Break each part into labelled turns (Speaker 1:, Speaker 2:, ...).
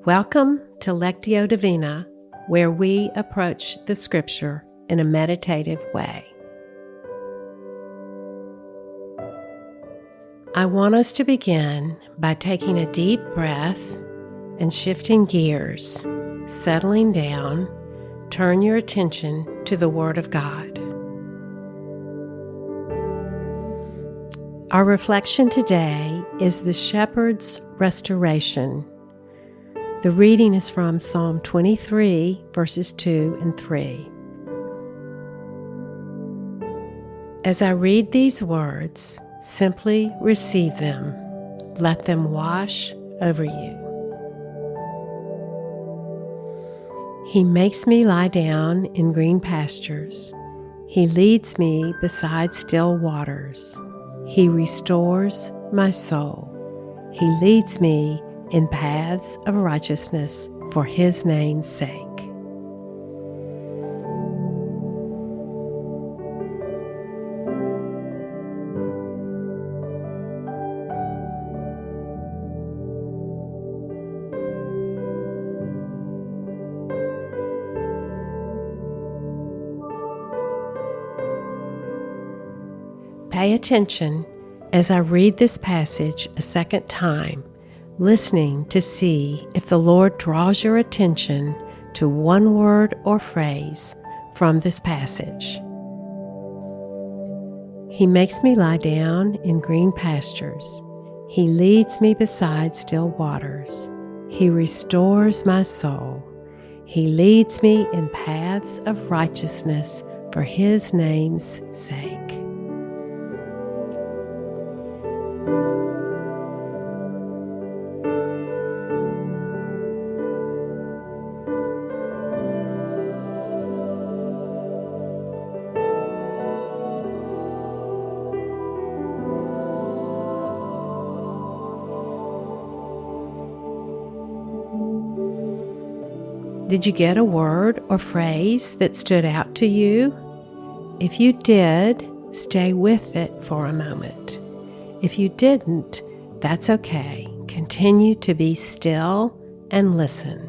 Speaker 1: Welcome to Lectio Divina, where we approach the Scripture in a meditative way. I want us to begin by taking a deep breath and shifting gears, settling down. Turn your attention to the Word of God. Our reflection today is the shepherd's restoration. The reading is from Psalm 23, verses 2 and 3. As I read these words, simply receive them. Let them wash over you. He makes me lie down in green pastures. He leads me beside still waters. He restores my soul. He leads me in paths of righteousness for His name's sake. Pay attention as I read this passage a second time, listening to see if the Lord draws your attention to one word or phrase from this passage. He makes me lie down in green pastures. He leads me beside still waters. He restores my soul. He leads me in paths of righteousness for His name's sake. Did you get a word or phrase that stood out to you? If you did, stay with it for a moment. If you didn't, that's okay. Continue to be still and listen.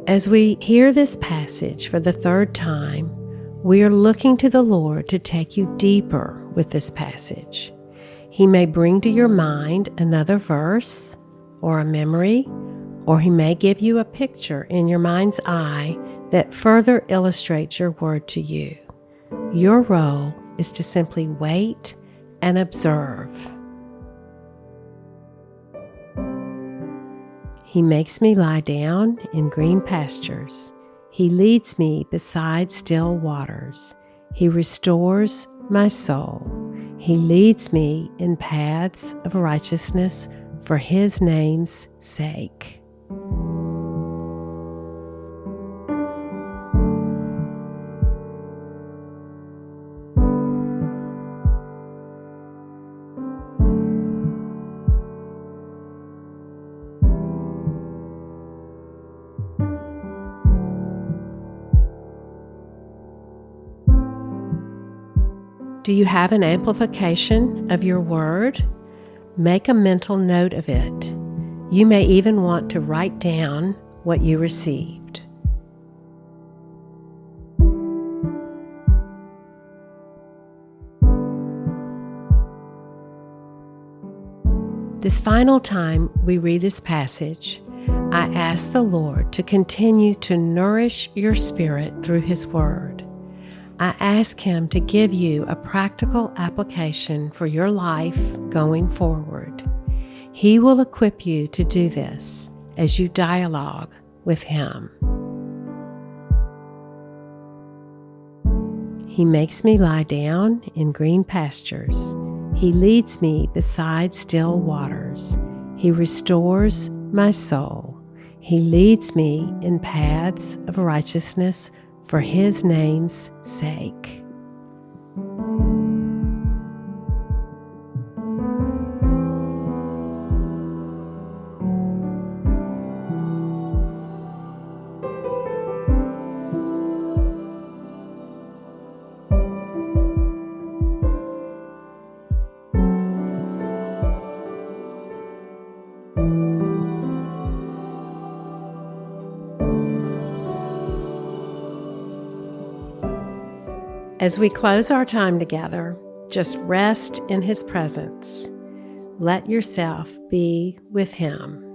Speaker 1: As we hear this passage for the third time, we are looking to the Lord to take you deeper with this passage. He may bring to your mind another verse or a memory, or He may give you a picture in your mind's eye that further illustrates your word to you. Your role is to simply wait and observe. He makes me lie down in green pastures. He leads me beside still waters. He restores my soul. He leads me in paths of righteousness for His name's sake. Do you have an amplification of your word? Make a mental note of it. You may even want to write down what you received. This final time we read this passage, I ask the Lord to continue to nourish your spirit through His word. I ask Him to give you a practical application for your life going forward. He will equip you to do this as you dialogue with Him. He makes me lie down in green pastures. He leads me beside still waters. He restores my soul. He leads me in paths of righteousness for His name's sake. As we close our time together, just rest in His presence. Let yourself be with Him.